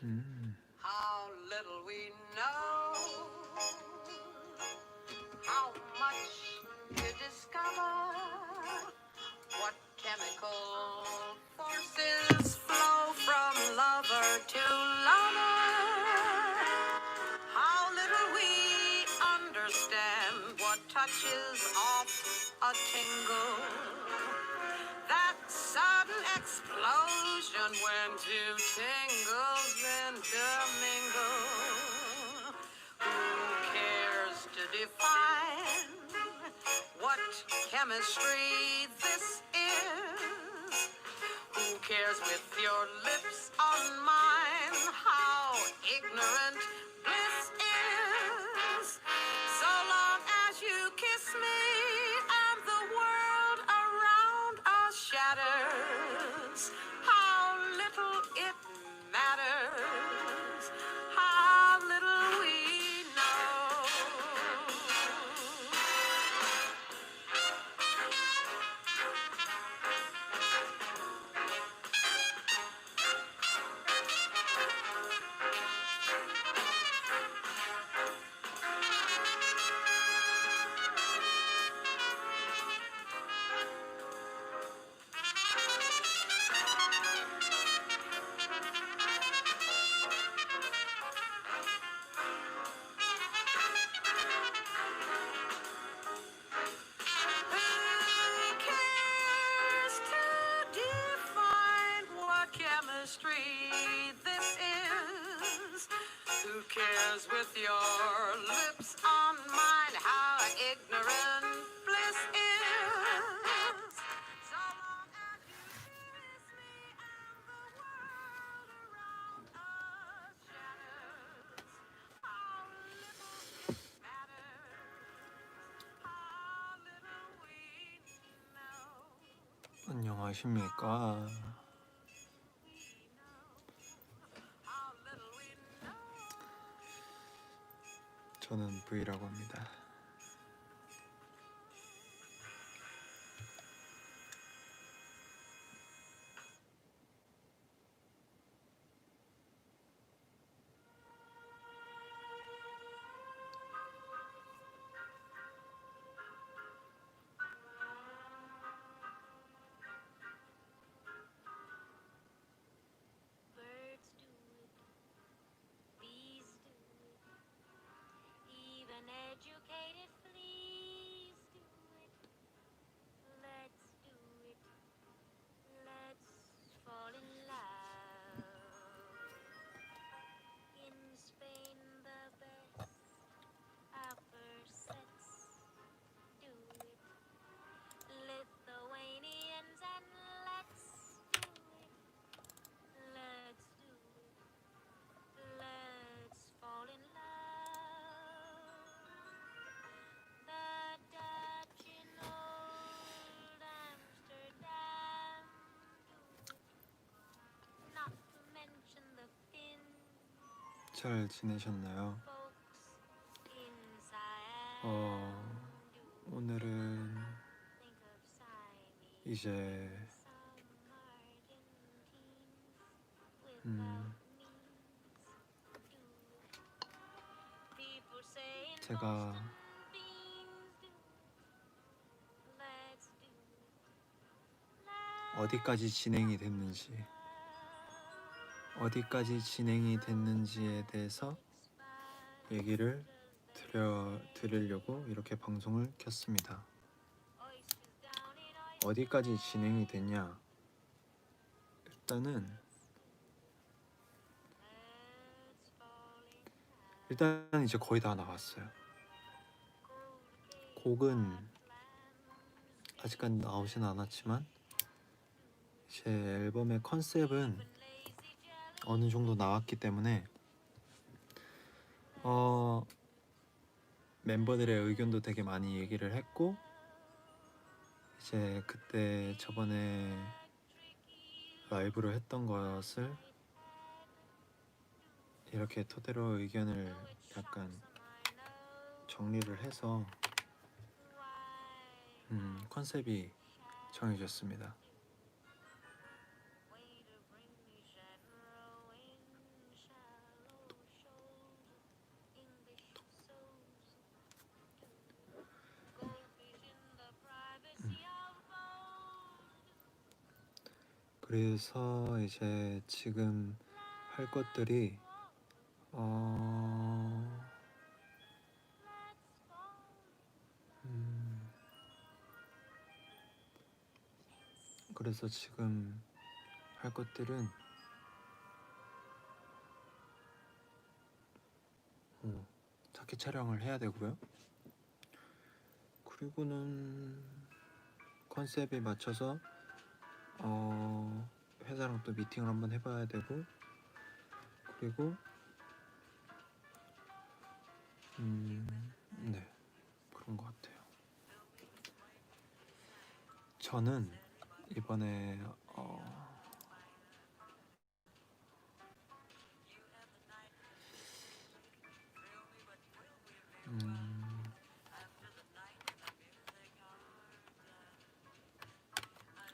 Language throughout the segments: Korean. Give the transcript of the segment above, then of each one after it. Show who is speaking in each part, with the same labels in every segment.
Speaker 1: How little we know, how much you discover, what chemical forces flow from lover to lover. How little we understand what touches off a tingle. That sudden explosion when two tingles intermingle. Who cares to define what chemistry this is? Who cares with your lips on mine how ignorant bliss is? So long as you kiss me and the world around us shatters, how little it matters, how little we know. Who cares to define what chemistry this is? Who cares with your lips on mine how ignorant bliss is? So long as you kiss me and the world around us shatters, how little it matters, how little we know.
Speaker 2: 안녕하십니까.
Speaker 1: How little we know.
Speaker 2: 저는 V라고 합니다.
Speaker 3: Birds do it, bees do it, even educated fleas do it. Let's do it, let's fall in love. In Spain the best upper sets do it. Lithuanians and let's do it. Let's do it. Let's fall in love. The Dutch in old Amsterdam do it. Not to mention the Finns,
Speaker 2: 잘 지내셨나요?
Speaker 3: folks in Siam do it.
Speaker 2: 오늘은
Speaker 3: Think of Siamese,
Speaker 2: 이제
Speaker 3: some Argentines without means do it. People say
Speaker 2: 제가
Speaker 3: beans do it. Let's do it.
Speaker 2: 어디까지 진행이 대해서 얘기를 드리려고 이렇게 방송을 켰습니다. 어디까지 진행이 됐냐? 일단 이제 거의 다 나왔어요. 곡은 아직까지 나오진 않았지만 제 앨범의 컨셉은 어느 정도 나왔기 때문에 멤버들의 의견도 되게 많이 얘기를 했고, 이제 그때 저번에 라이브로 했던 것을 이렇게 토대로 의견을 약간 정리를 해서 컨셉이 정해졌습니다. 그래서 이제 지금 할 것들이 그래서 지금 할 것들은 자켓 촬영을 해야 되고요. 그리고는 컨셉에 맞춰서 회사랑 또 미팅을 한번 해봐야 되고, 그리고 네, 그런 것 같아요. 저는 이번에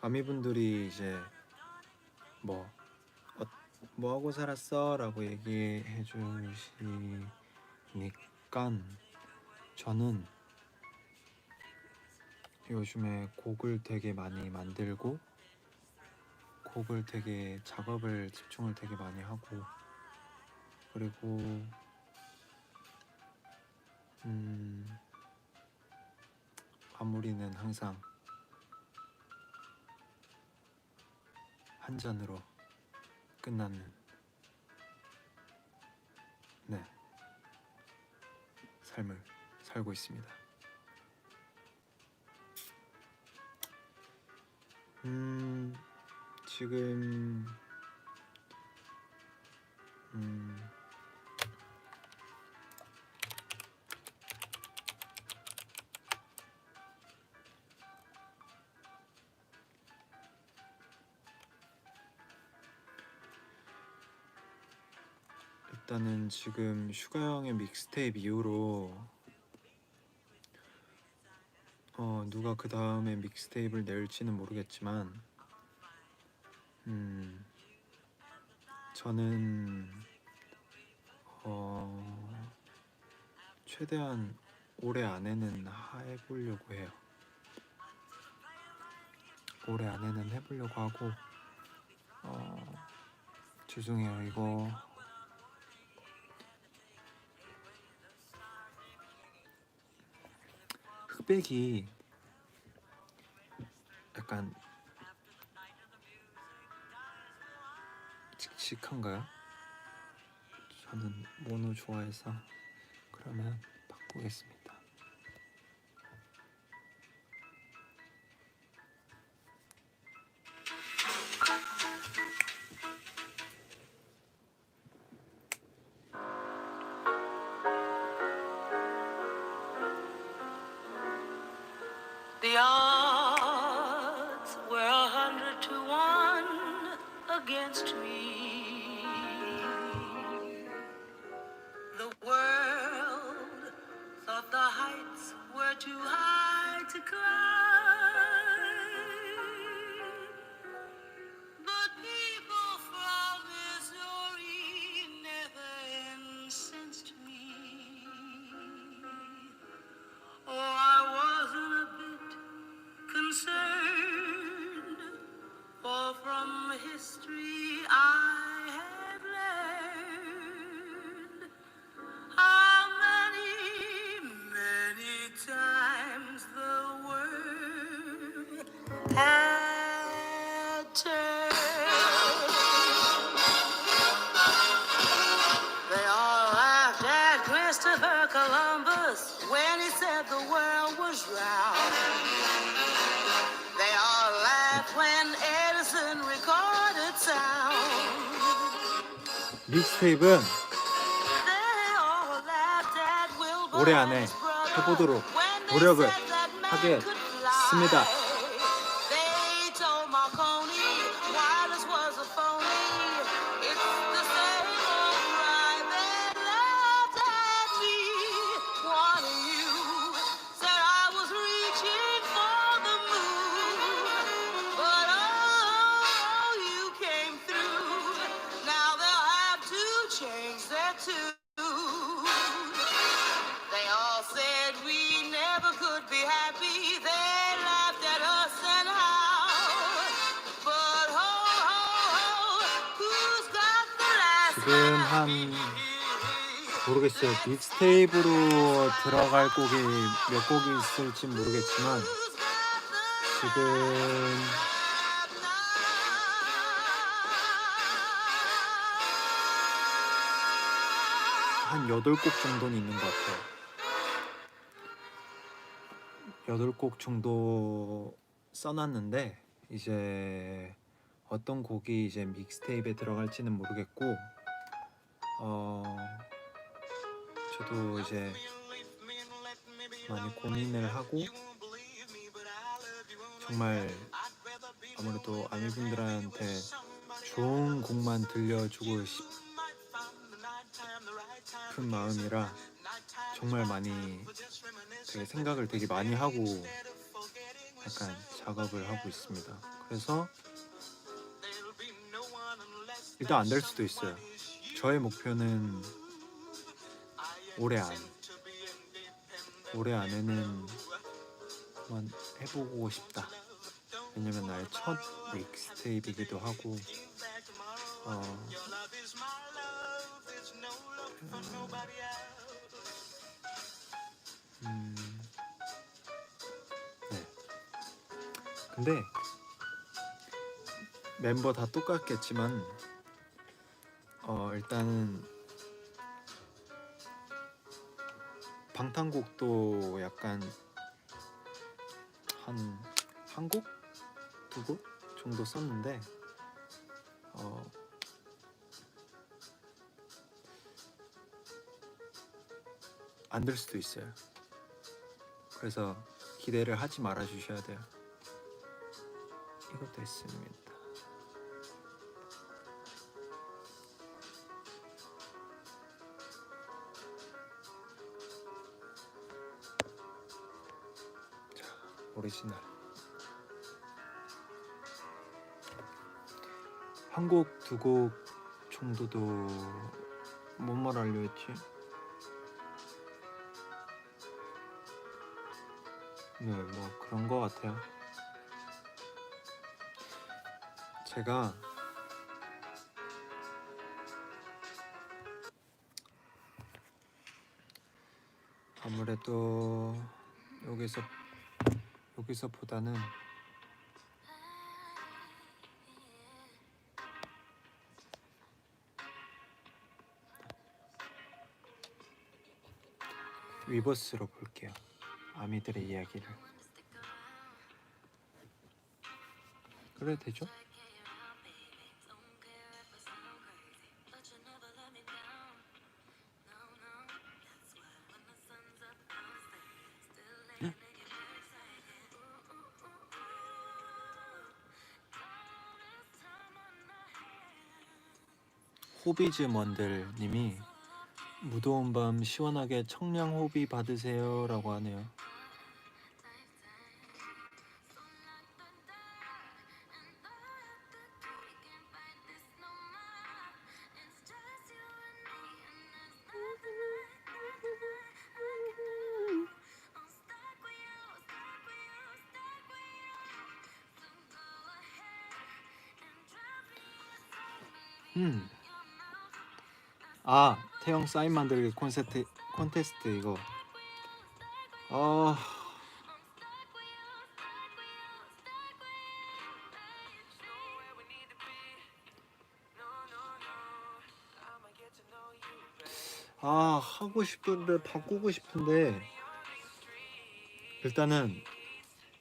Speaker 2: 아미분들이 이제 뭐 하고 살았어? 라고 얘기해 주시니까 저는 요즘에 곡을 되게 많이 만들고 곡을 되게 작업을 집중을 되게 많이 하고, 그리고 마무리는 항상 한 잔으로 끝나는 삶을 살고 있습니다. 지금 일단은 지금 슈가 형의 믹스테이프 이후로 누가 그 다음에 믹스테이프를 낼지는 모르겠지만 저는 최대한 올해 안에는 해보려고 해요. 올해 안에는 해보려고 하고, 죄송해요, 이거 흑백이 약간 칙칙한가요? 저는 모노 좋아해서. 그러면 바꾸겠습니다.
Speaker 1: The odds were 100 to 1 against me. The world thought the heights were too high to climb. But people from Missouri never incensed me. Oh, I wasn't a bit concerned, for from history I had learned how many times the world had turned. They all laughed at Christopher Columbus when he said the world was round. They all laughed when Edison recorded sound.
Speaker 2: 믹스테이프는
Speaker 1: They all laughed at Wilbur
Speaker 2: 올해
Speaker 1: and
Speaker 2: 안에
Speaker 1: his brother
Speaker 2: 해보도록
Speaker 1: when they
Speaker 2: 노력을
Speaker 1: said that man could
Speaker 2: 하겠습니다.
Speaker 1: fly. They told Marconi wireless was a phony. It's the same old cry. They laughed at me. One of you said I was reaching for the moon, but oh, you came through. Now they'll have to change their tune. They all said we never could be happy. They laughed at us and how. But oh,
Speaker 2: 지금 한 모르겠어요. 믹스테이프로 들어갈 곡이 몇 곡이 있을지 모르겠지만 지금 한 8곡 정도는 있는 것 같아요. 8곡 정도 써놨는데 이제 어떤 곡이 이제 믹스테이프에 들어갈지는 모르겠고 저도 이제 많이 고민을 하고 정말 아무래도 아미분들한테 좋은 곡만 들려주고 싶은 마음이라 정말 많이 되게 생각을 되게 많이 하고 약간 작업을 하고 있습니다. 그래서 일단 안 될 수도 있어요. 저의 목표는 올해 안에는 한번 해보고 싶다. 왜냐면 나의 첫 믹스테이프이기도 하고 네. 근데 멤버 다 똑같겠지만 일단은 방탄곡도 약간 한 곡? 2곡 정도 썼는데 안 될 수도 있어요. 그래서 기대를 하지 말아 주셔야 돼요. 이것도 있습니다. 자, 오리지널. 한 곡, 2곡 정도도 뭔 말 하려 했지? 네, 뭐 그런 거 같아요. 제가 아무래도 여기서보다는 위버스로 볼게요. 아미들의 이야기를. 그래 되죠? 호비즈먼들님이 무더운 밤 시원하게 청량 호비 받으세요 라고 하네요. 태영 사인 만들기 콘테스트 이거 하고 싶은데 바꾸고 싶은데 일단은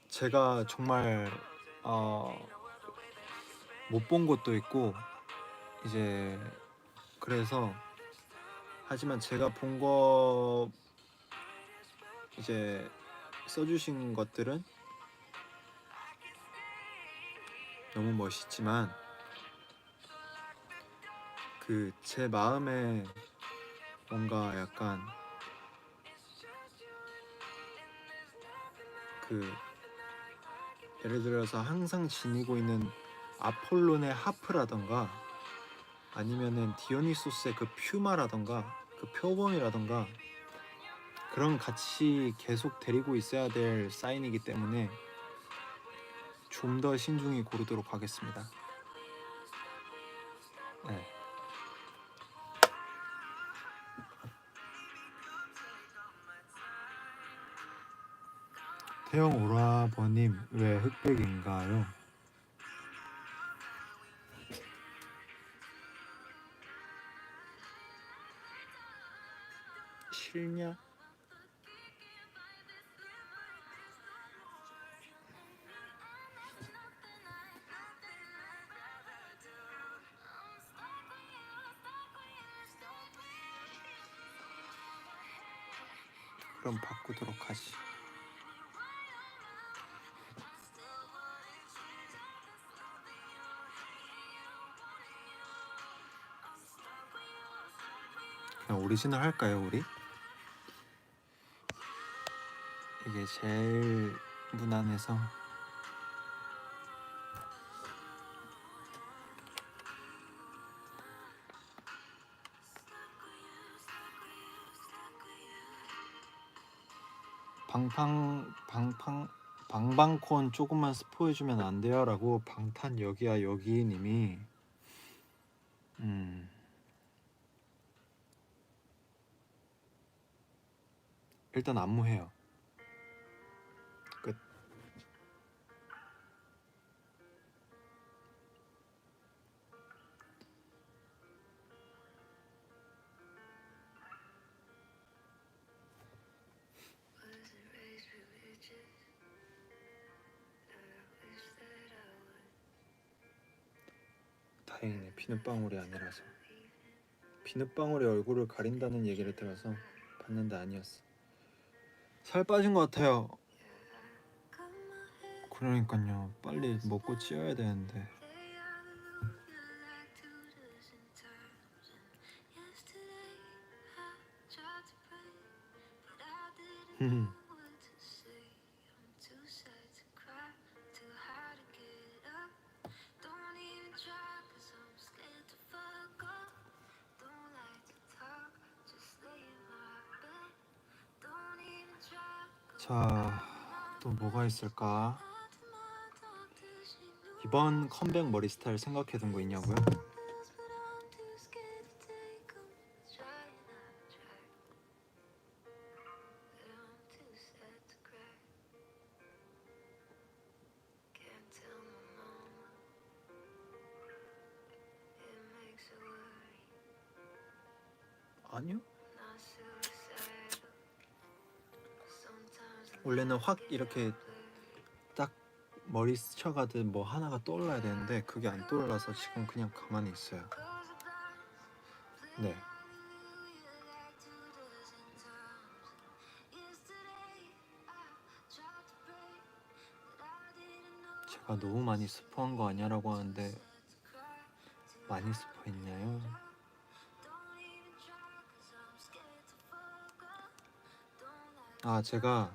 Speaker 2: 제가 정말 못 본 것도 있고 이제 그래서 하지만 제가 본 거 이제 써주신 것들은 너무 멋있지만 그 제 마음에 뭔가 약간 그 예를 들어서 항상 지니고 있는 아폴론의 하프라던가 아니면은 디오니소스의 그 퓨마라던가 그 표범이라던가 그런 같이 계속 데리고 있어야 될 사인이기 때문에 좀 더 신중히 고르도록 하겠습니다. 네. 태영 오라버님 왜 흑백인가요? 싫냐? 그럼 바꾸도록 하지. 그냥 오리지널 할까요, 우리? 이게 제일 무난해서. 방방콘 조금만 스포해주면 안 돼요? 라고 방탄 여기야 여기님이 일단 안무해요. 끝. 다행이네. 비눗방울이 아니라서. 비눗방울이 얼굴을 가린다는 얘기를 들어서 봤는데 아니었어. 살 빠진 것 같아요. 그러니까요. 빨리 먹고 찌어야 되는데. 자, 또 뭐가 있을까? 이번 컴백 머리 스타일 생각해둔 거 있냐고요? 아니요. 원래는 확 이렇게 딱 머리 스쳐가듯 뭐 하나가 떠올라야 되는데 그게 안 떠올라서 지금 그냥 가만히 있어요. 네. 제가 너무 많이 스포한 거 아니야라고 하는데 많이 스포했냐요? 아, 제가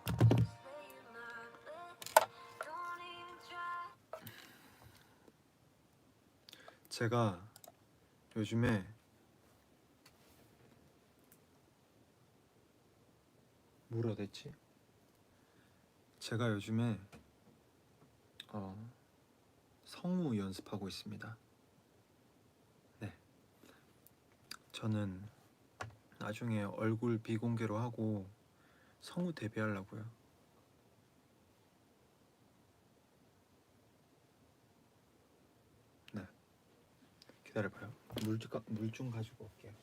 Speaker 2: 요즘에 뭐라 됐지? 제가 요즘에 성우 연습하고 있습니다. 네. 저는 나중에 얼굴 비공개로 하고 성우 데뷔하려고요. 네. 기다려봐요. 물 좀 가지고 올게요.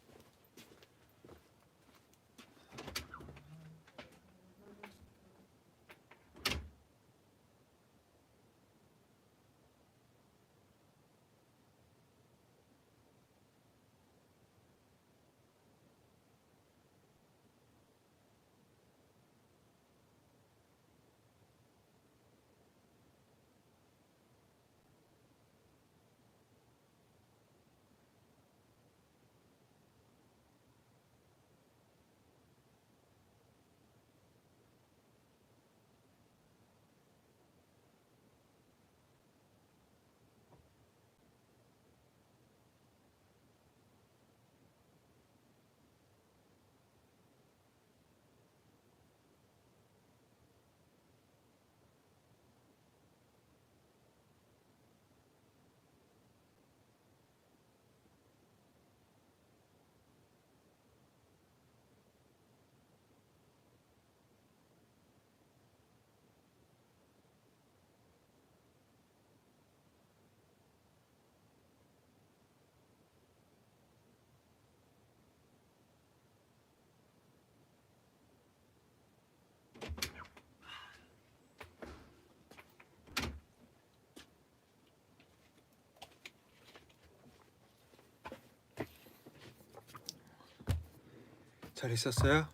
Speaker 2: 잘 있었어요?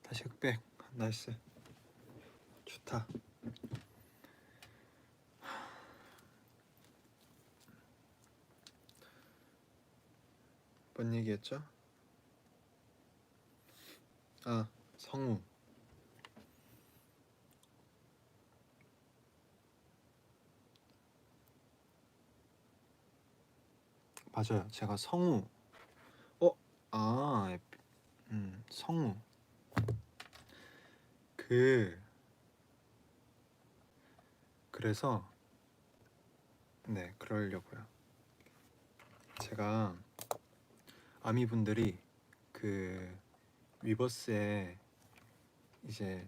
Speaker 2: 다시 흑백. 나이스. 좋다. 뭔 얘기했죠? 아, 성우. 맞아요. 제가 성우. 어? 아, 성우. 그래서 네, 그러려고요. 제가 아미분들이 그 위버스에 이제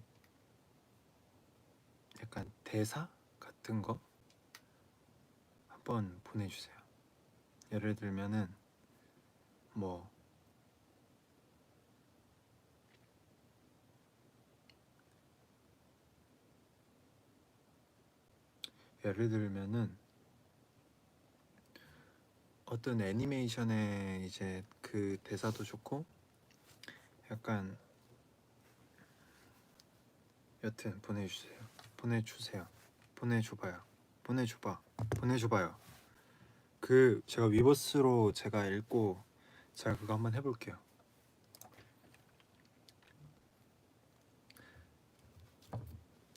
Speaker 2: 약간 대사 같은 거 한번 보내주세요. 예를 들면은 뭐 어떤 애니메이션의 이제 그 대사도 좋고 약간 여튼 보내줘봐요. 그 제가 위버스로 제가 읽고 제가 그거 한번 해볼게요.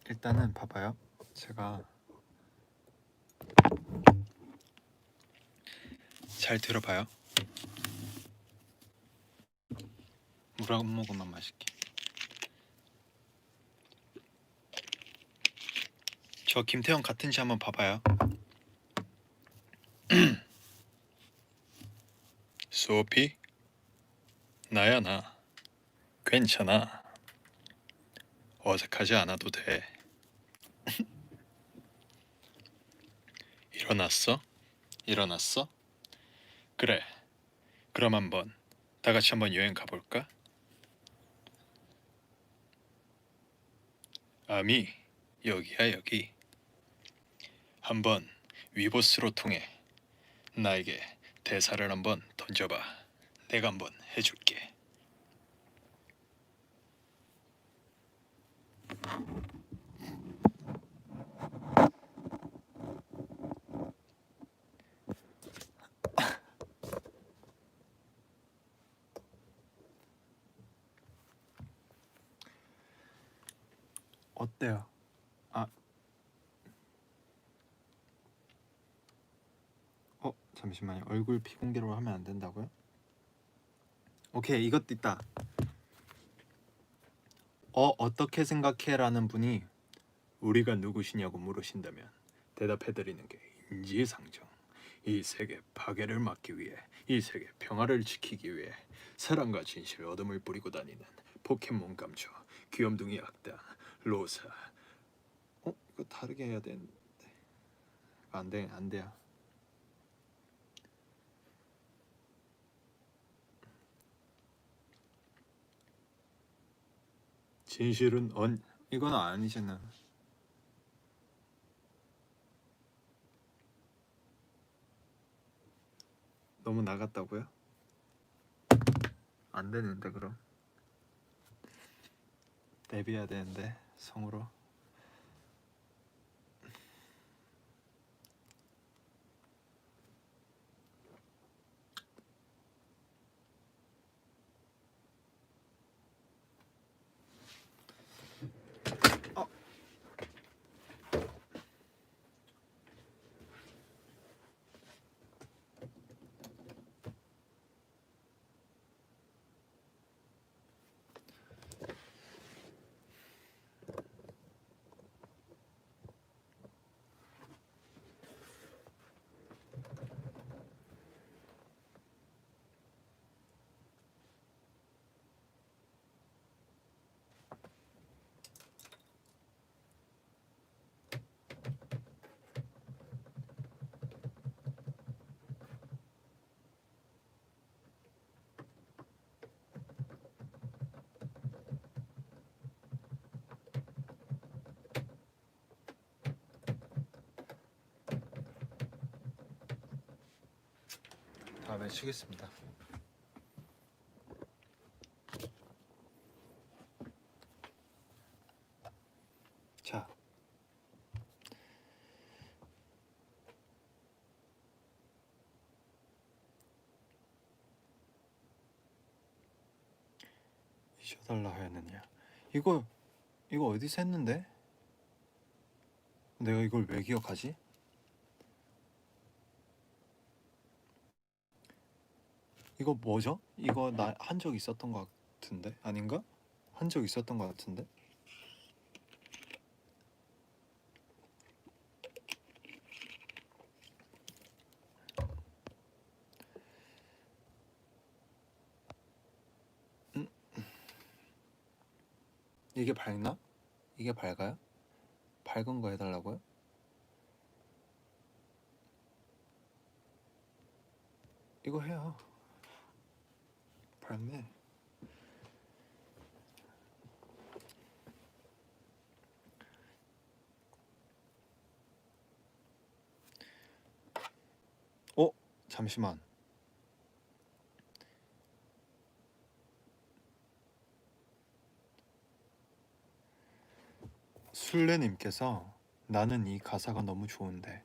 Speaker 2: 일단은 봐봐요. 제가 잘 들어봐요. 물 한 모금만 마실게. 저 김태형 같은지 한번 봐봐요. 소피? 나야 나. 괜찮아. 어색하지 않아도 돼. 일어났어? 그래. 그럼 다 같이 한번 여행 가볼까? 아미, 여기야 여기. 한번 위보스로 통해 나에게 대사를 한번 던져봐. 내가 한번 해줄게. 어때요? 잠시만요. 얼굴 비공개로 하면 안 된다고요? 오케이, 이것도 있다. 어떻게 생각해? 라는 분이 우리가 누구시냐고 물으신다면 대답해드리는 게 인지상정. 이 세계 파괴를 막기 위해, 이 세계 평화를 지키기 위해 사랑과 진실, 어둠을 뿌리고 다니는 포켓몬 감초, 귀염둥이 악당, 로사. 이거 다르게 해야 되는데 안 돼요. 진실은 이건 아니잖아. 너무 나갔다고요? 안 되는데 그럼 데뷔해야 되는데 성으로. 다음에 치겠습니다. 쉬어달라 하였느냐. 이거 어디서 했는데? 내가 이걸 왜 기억하지? 이거 뭐죠? 이거 나 한 적 있었던 것 같은데? 아닌가? 한 적 있었던 것 같은데? 음? 이게 밝나? 이게 밝아요? 밝은 거 해달라고요? 이거 해요. 밝네. 어? 잠시만. 술래님께서 나는 이 가사가 너무 좋은데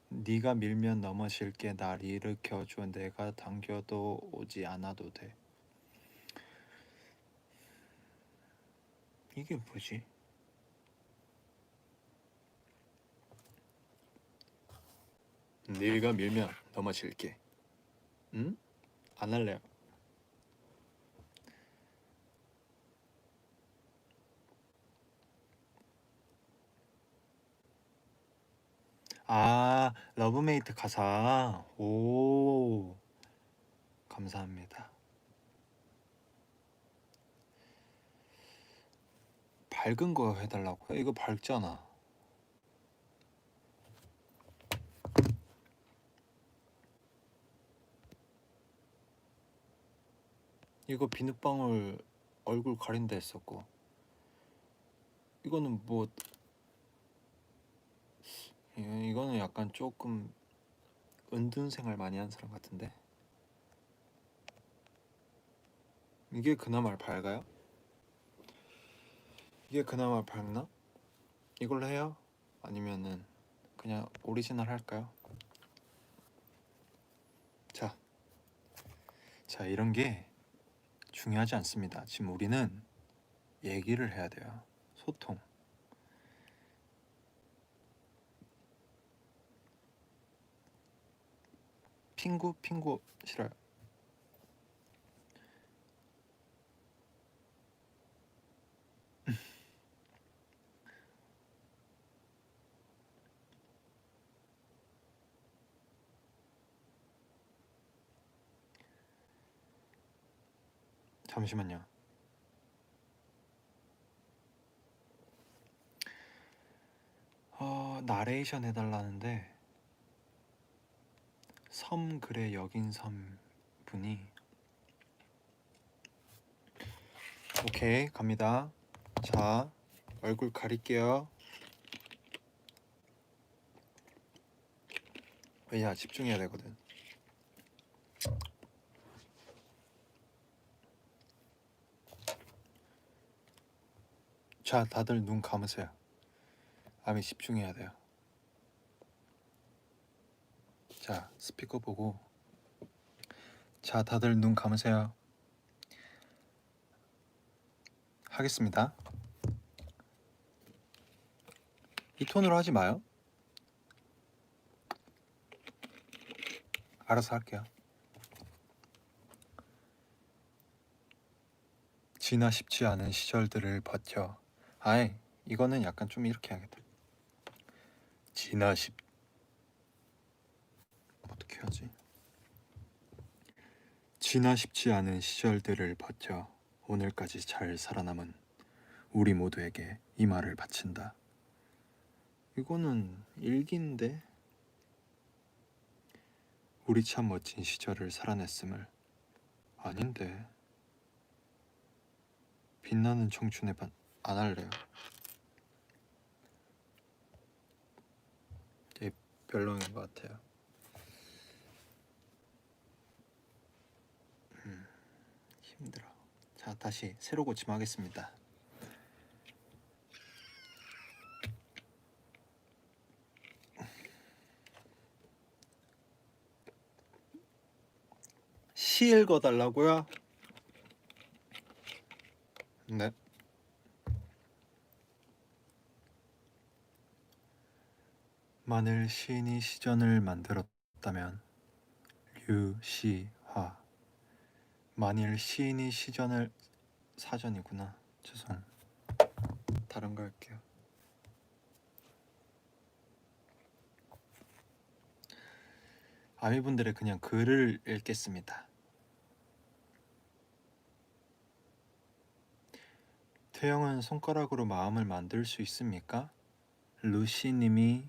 Speaker 2: 네가 밀면 넘어질게 날 일으켜줘 내가 당겨도 오지 않아도 돼. 이게 뭐지? 네가 밀면 넘어질게. 응? 안 할래요. 아, 러브메이트 가사. 오, 감사합니다. 밝은 거 해달라고요? 이거 밝잖아. 이거 비눗방울 얼굴 가린다 했었고 이거는 뭐 이거는 약간 조금 은둔 생활 많이 한 사람 같은데 이게 그나마 밝아요? 이게 그나마 밝나? 이걸로 해요? 아니면은 그냥 오리지널 할까요? 자, 이런 게 중요하지 않습니다. 지금 우리는 얘기를 해야 돼요. 소통. 핑구 싫어요. 잠시만요. 나레이션 해달라는데 섬 그래 여긴 섬 분이 오케이 갑니다. 자 얼굴 가릴게요. 왜냐 집중해야 되거든. 자 다들 눈 감으세요. 아미 집중해야 돼요. 자 스피커 보고 자 다들 눈 감으세요. 하겠습니다. 이 톤으로 하지 마요. 알아서 할게요. 지나 쉽지 않은 시절들을 버텨. 아이 이거는 약간 좀 이렇게 해야겠다. 어떻게 하지? 지나 쉽지 않은 시절들을 버텨 오늘까지 잘 살아남은 우리 모두에게 이 말을 바친다. 이거는 일기인데 우리 참 멋진 시절을 살아냈음을. 아닌데 빛나는 청춘의 반 안 할래요. 되게 별로인 것 같아요. 힘들어. 자 다시 새로 고침하겠습니다. 시 읽어달라고요? 네. 만일 시인이 시전을 만들었다면 류시화. 만일 시인이 시전을 사전이구나. 죄송. 다른 거 할게요. 아미분들의 그냥 글을 읽겠습니다. 태영은 손가락으로 마음을 만들 수 있습니까? 루시님이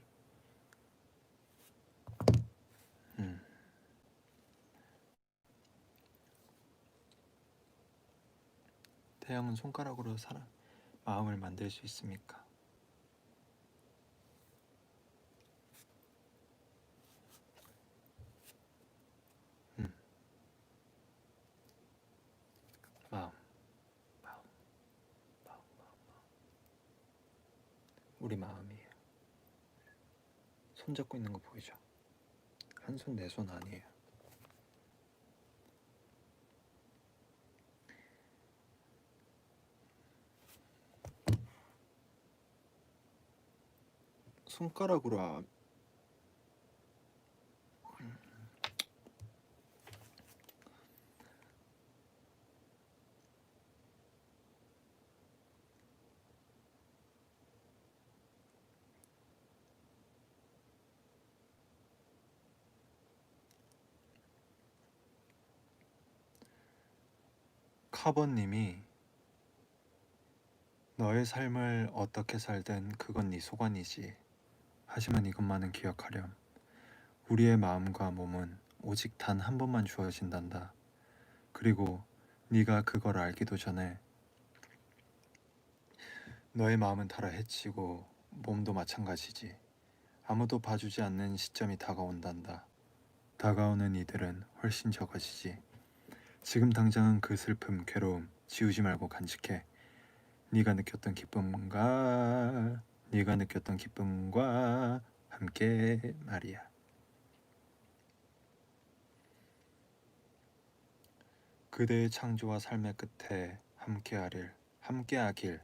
Speaker 2: 태영은 손가락으로 사람 마음을 만들 수 있습니까? 마음, 마음, 마음, 마음. 우리 마음이에요. 손 잡고 있는 거 보이죠? 한 손 내 손 아니에요. 손가락으로 카본님이 너의 삶을 어떻게 살든 그건 네 소관이지. 하지만 이것만은 기억하렴. 우리의 마음과 몸은 오직 단 한 번만 주어진단다. 그리고 네가 그걸 알기도 전에 너의 마음은 달아 해치고 몸도 마찬가지지. 아무도 봐주지 않는 시점이 다가온단다. 다가오는 이들은 훨씬 적어지지. 지금 당장은 그 슬픔, 괴로움 지우지 말고 간직해. 네가 느꼈던 기쁨과 함께 말이야. 그대의 창조와 삶의 끝에 함께하길.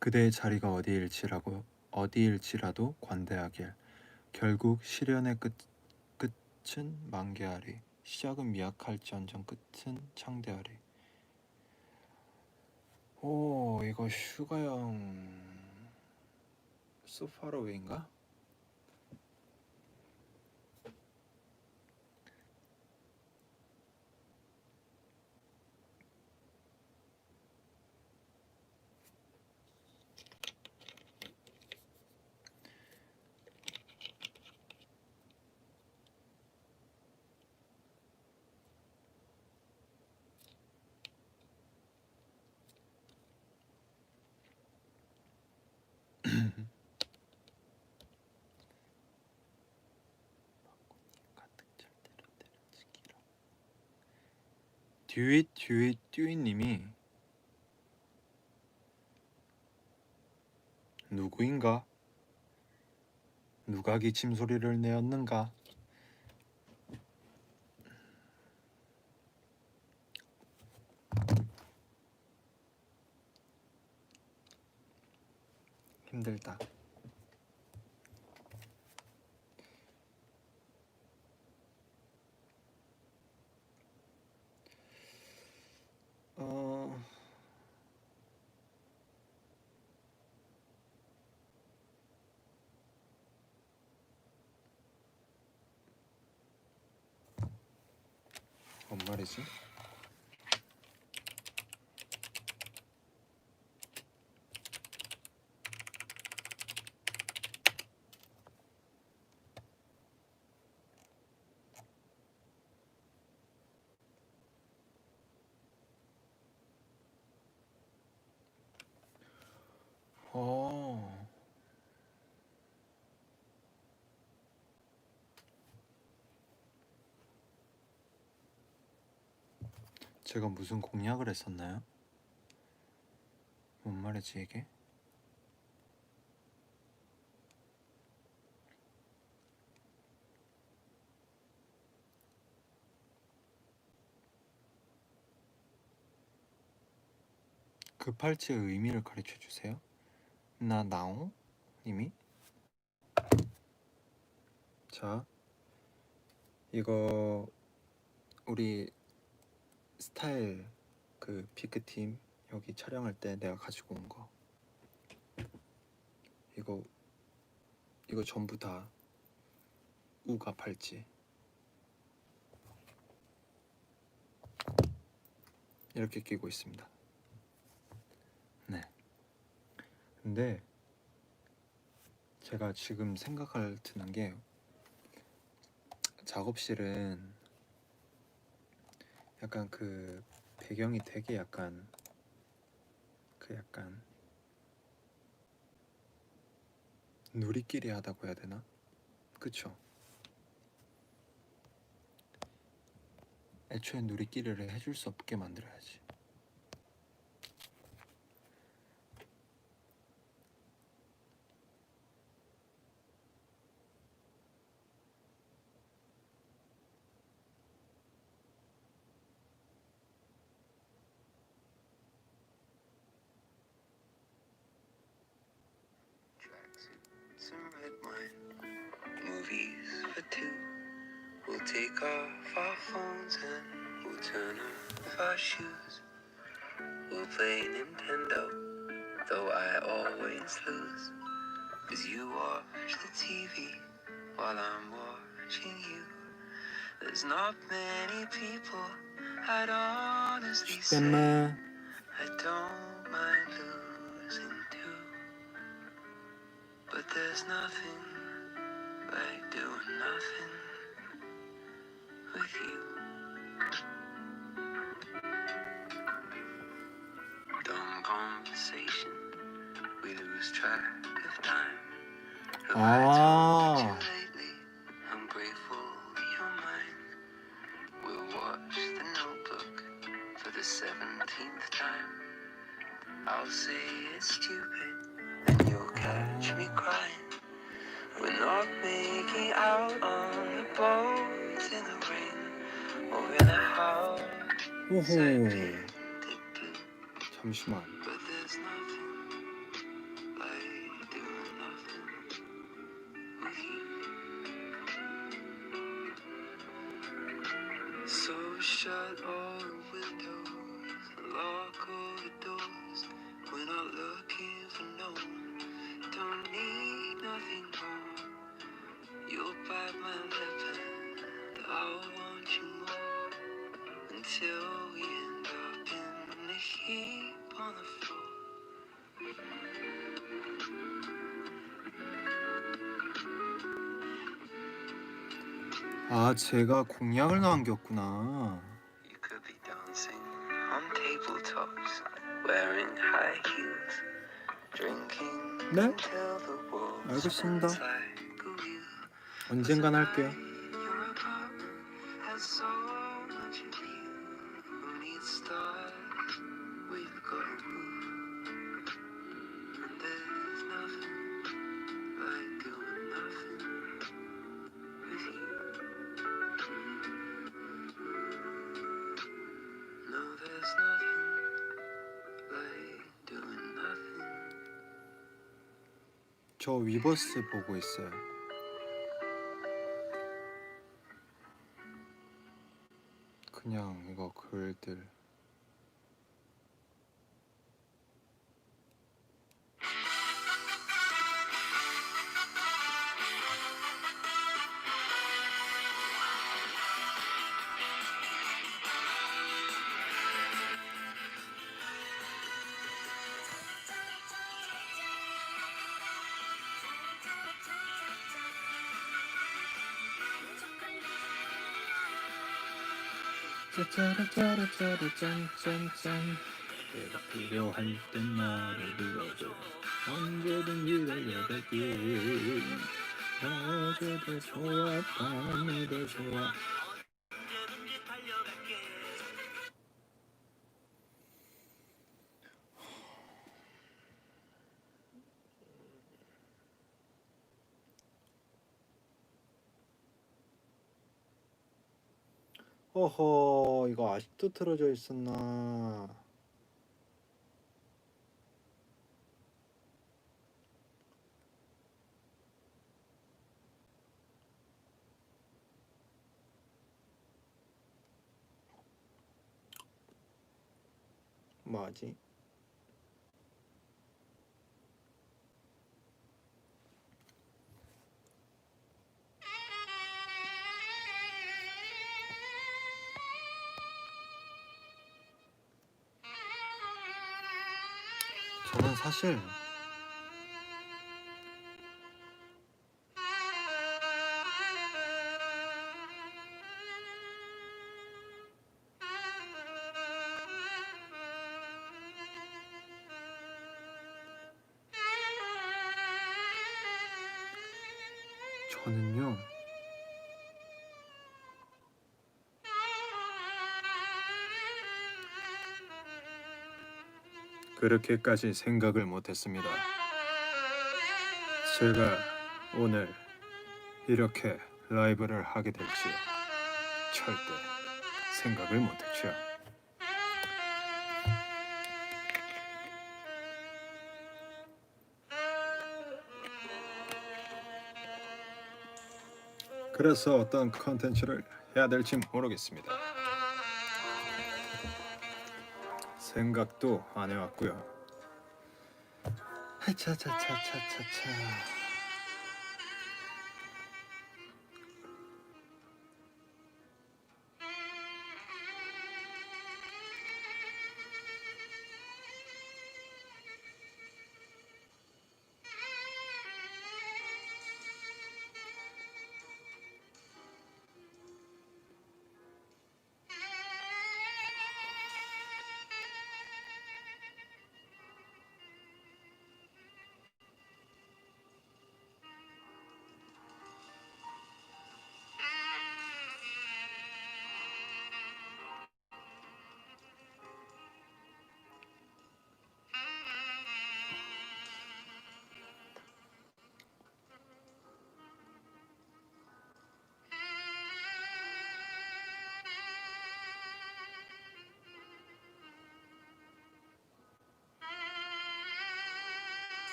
Speaker 2: 그대의 자리가 어디일지라도 관대하길. 결국 시련의 끝은 만개하리. 시작은 미약할지언정 끝은 창대하리. 오, 이거 슈가형 So Far Away인가? 듀잇님이 누구인가? 누가 기침 소리를 내었는가? 힘들다. 뭔 말이지? 제가 무슨 공약을 했었나요? 뭔 말이지 이게? 그 팔찌의 의미를 가르쳐 주세요. 나나오 님이. 자, 이거 우리 스타일 그 피크팀 여기 촬영할 때 내가 가지고 온 거. 이거 전부 다 우가 팔찌. 이렇게 끼고 있습니다. 네. 근데 제가 지금 생각할 드는 게 작업실은 약간 그 배경이 되게 약간 누리끼리 하다고 해야 되나? 그쵸? 애초에 누리끼리를 해줄 수 없게 만들어야지.
Speaker 1: Tracksuits and red wine, movies for two. We'll take off our phones and we'll turn off our shoes. We'll play Nintendo, though I always lose. 'Cause you watch the TV while I'm watching you. There's not many people I'd honestly say
Speaker 2: 때문에
Speaker 1: I don't mind losing to. But there's nothing like doing nothing with you. Dumb conversation, we lose track of time. Have I told you lately I'm grateful you're mine? We'll watch The Notebook for the 17th time. I'll say it's stupid, and you'll catch me crying. We're not making out on the boat in the rain or in a house
Speaker 2: 오호.
Speaker 1: painted blue.
Speaker 2: 잠시만.
Speaker 1: But there's nothing like doing nothing with you. So shut all the windows, lock all the doors. We're not looking for no one, don't need nothing more. You'll bite my lip and I'll want you more, until we end up in a heap on the floor.
Speaker 2: 아, 제가 공약을 남겼구나.
Speaker 1: You could be dancing on tabletops, wearing high heels, drinking
Speaker 2: 네?
Speaker 1: until the walls
Speaker 2: 알겠습니다.
Speaker 1: spins like a wheel.
Speaker 2: 언젠간 할게요.
Speaker 1: Your apartment has so much of you. Who needs stars? We've got a moon. And there's nothing like doing nothing with you. No, there's nothing like doing nothing.
Speaker 2: 저 위버스 보고 있어요. 그냥 이거 글들. 짜짜라짜라짜라짠짠짠. 내가 필요할 땐 나를 불러줘. 언제든지 달려갈게. 낮에도 좋아, 밤에도 좋아.
Speaker 1: 언제든지 달려갈게.
Speaker 2: 어허, 이거 아직도 틀어져 있었나. 뭐하지? 저는 사실 저는요 그렇게까지 생각을 못했습니다. 제가 오늘 이렇게 라이브를 하게 될지 절대 생각을 못했죠. 그래서 어떤 컨텐츠를 해야 될지 모르겠습니다. 생각도 안 해왔고요. 차차차차차차.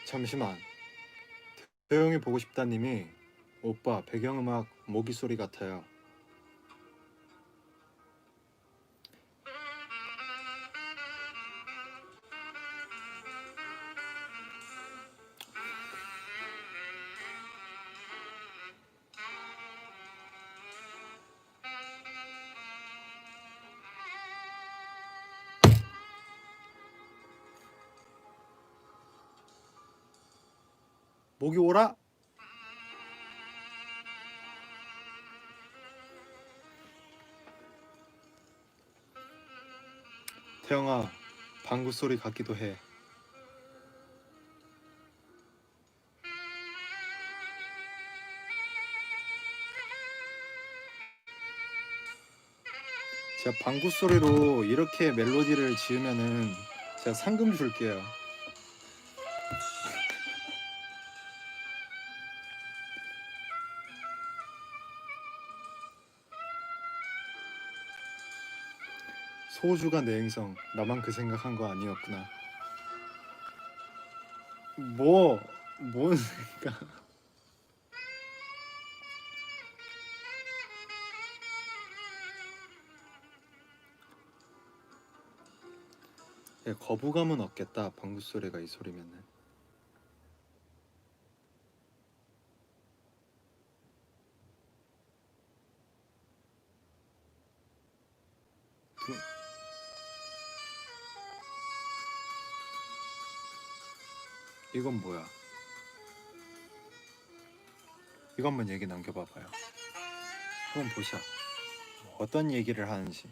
Speaker 2: 잠시만. 조용히 보고 싶다님이 오빠 배경음악 모기 소리 같아요. 모기 오라? 태영아, 방구 소리 같기도 해. 제가 방구 소리로 이렇게 멜로디를 지으면은 제가 상금 줄게요. 소주가 내 행성. 나만 그 생각한 거 아니었구나. 뭔 생각? 예, 거부감은 없겠다. 방구 소리가 이 소리면은. 두- 이건 뭐야? 이거 한번 얘기 남겨봐봐요. 한번 보자. 어떤 얘기를 하는지.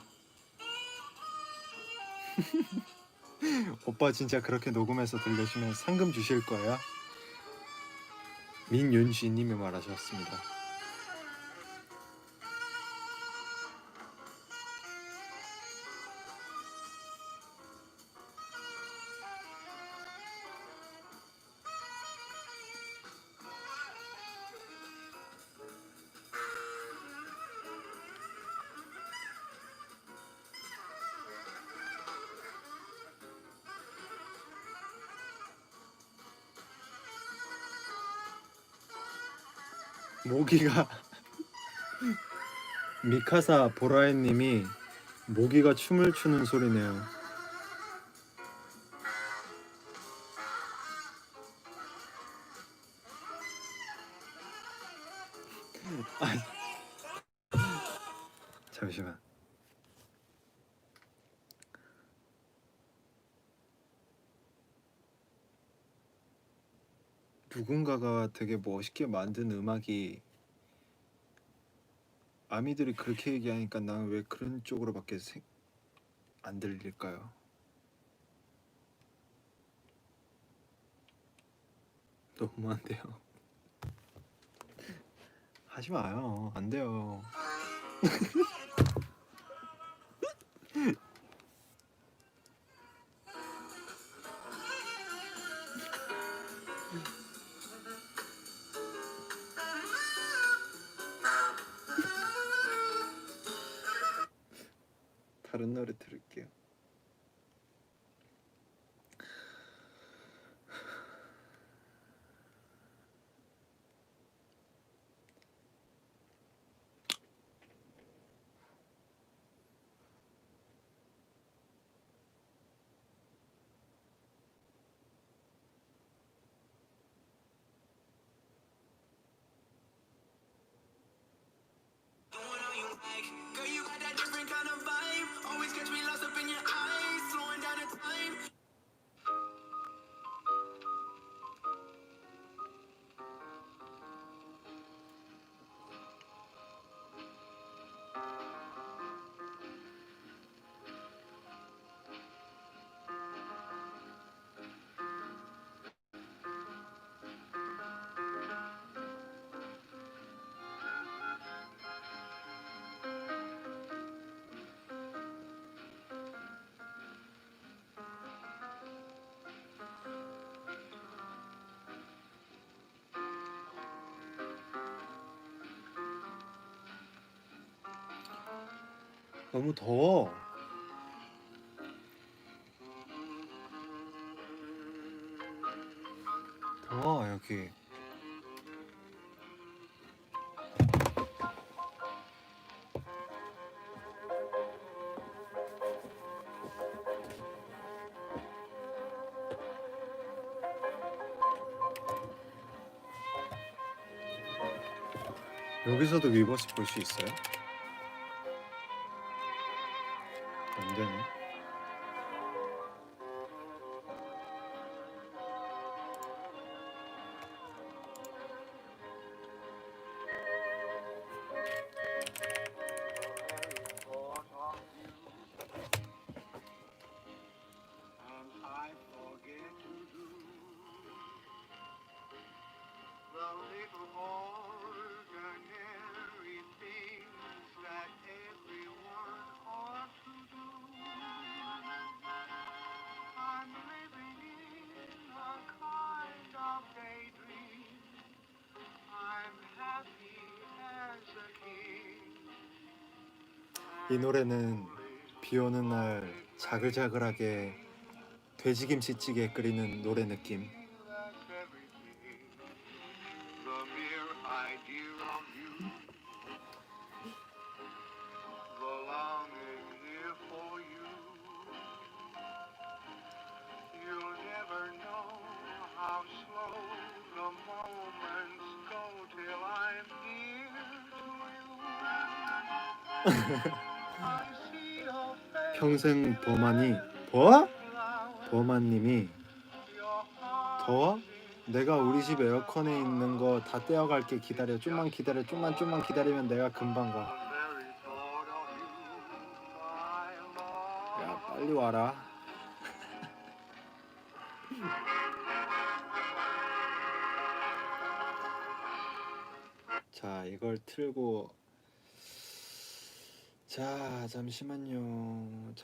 Speaker 2: 오빠 진짜 그렇게 녹음해서 들려주면 상금 주실 거예요? 민윤주님이 말하셨습니다. 모기가 미카사 보라에님이 모기가 춤을 추는 소리네요. 잠시만. 누군가가 되게 멋있게 만든 음악이 아미들이 그렇게 얘기하니까 나는 왜 그런 쪽으로밖에 안 들릴까요? 너무한데요. 하지 마요. 안 돼요. 다른 노래 들을게요.
Speaker 1: Girl, you got that different kind of vibe. Always catch me lost up in your eyes, slowing down the time.
Speaker 2: 너무 더워. 더워 여기. 여기서도 위버스 볼 수 있어요? 안 되네. 이 노래는 비 오는 날 자글자글하게 돼지김치찌개 끓이는 노래 느낌. 평생 버마님이 더워? 내가 우리 집 에어컨에 있는 거 다 떼어갈게. 기다려. 좀만 기다려. 좀만 기다리면 내가 금방 가. 야 빨리 와라. 자 이걸 틀고 자 잠시만요.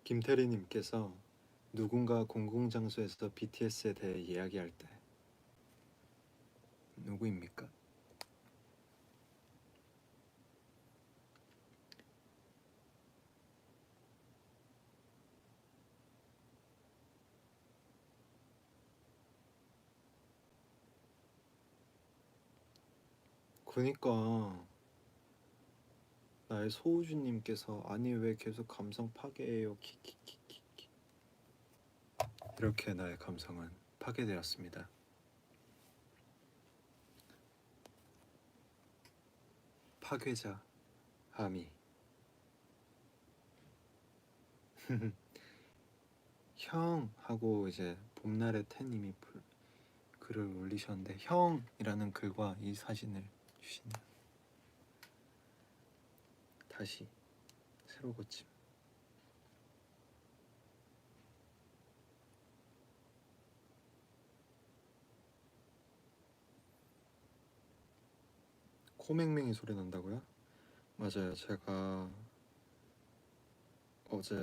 Speaker 2: 김태리님께서 누군가 공공장소에서 BTS에 대해 이야기할 때 누구입니까? 그니까 나의 소우주님께서 아니 왜 계속 감성 파괴해요 키키키키키 이렇게 나의 감성은 파괴되었습니다. 파괴자 아미 형 하고 이제 봄날의 태님이 글을 올리셨는데 형이라는 글과 이 사진을 주시네요. 다시 새로 고침. 코맹맹이 소리 난다고요? 맞아요. 제가 어제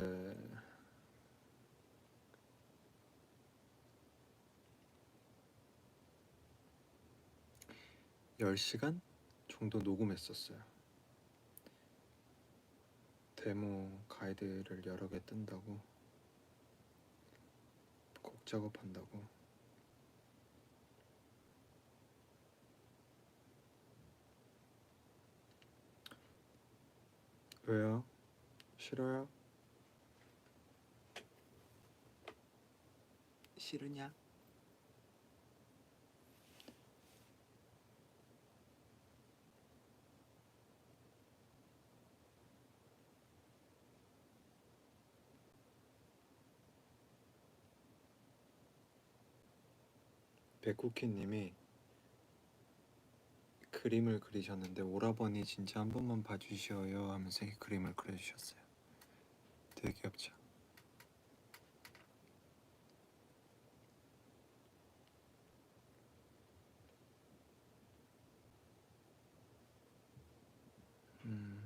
Speaker 2: 10시간 정도 녹음했었어요. 데모 가이드를 여러 개 뜬다고, 곡 작업한다고. 왜요? 싫어요? 싫으냐? 백쿠키님이 그림을 그리셨는데 오라버니 진짜 한 번만 봐주셔요 하면서 이 그림을 그려주셨어요. 되게 귀엽죠? 음,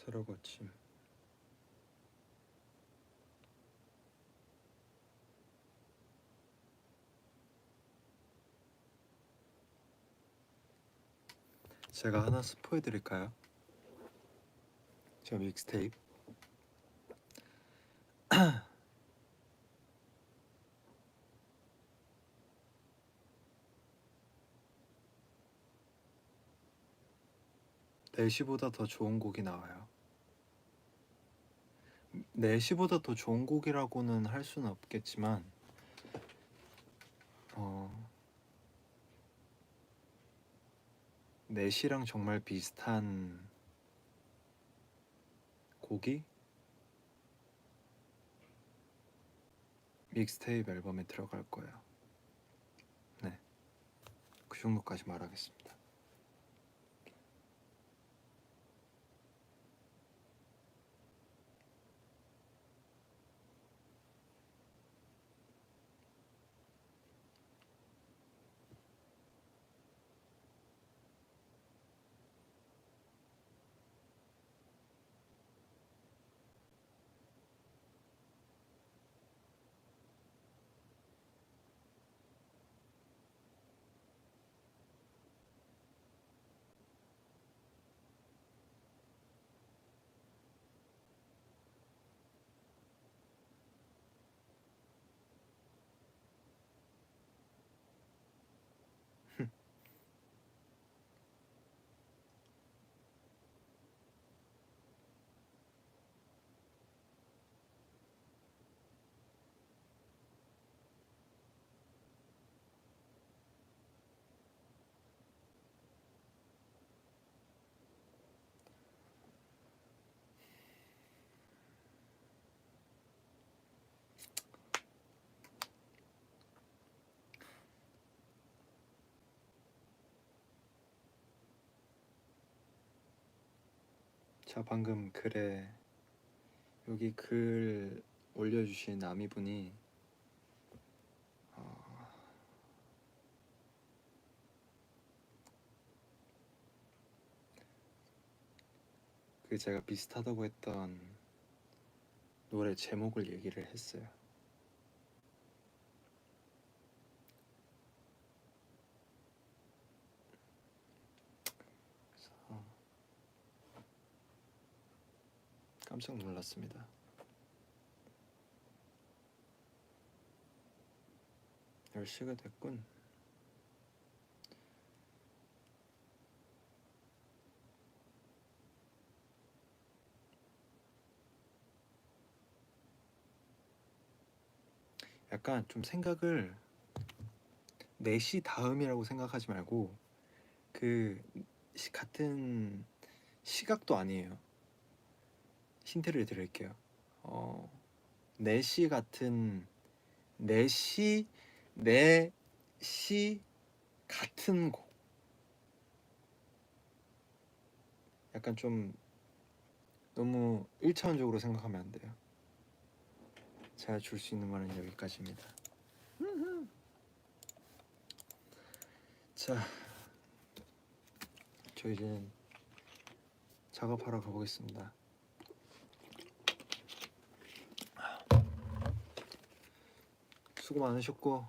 Speaker 2: 새로 고침. 제가 하나 스포해드릴까요? 저 믹스테이프 내시보다 더 좋은 곡이 나와요. 내시보다 더 좋은 곡이라고는 할 수는 없겠지만 내시랑 정말 비슷한 곡이 믹스테이프 앨범에 들어갈 거예요. 네, 그 정도까지 말하겠습니다. 자, 방금 글에 여기 글 올려주신 아미분이 그 제가 비슷하다고 했던 노래 제목을 얘기를 했어요. 그래서 깜짝 놀랐습니다. 10시가 됐군. 약간 좀 생각을 4시 다음이라고 생각하지 말고 그 같은 시각도 아니에요. 힌트를 드릴게요. 4시 같은 4시 4시 같은 곡. 약간 좀 너무 1차원적으로 생각하면 안 돼요. 제가 줄 수 있는 말은 여기까지입니다. 자, 저 이제 작업하러 가보겠습니다. 수고 많으셨고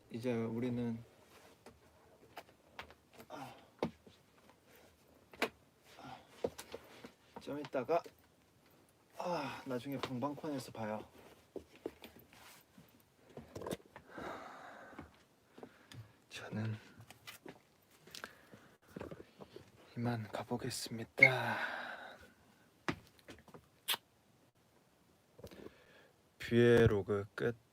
Speaker 2: 이제 우리는 좀 이따가 나중에 방방콘에서 봐요. 저는 이만 가보겠습니다. 뷰의 로그 끝.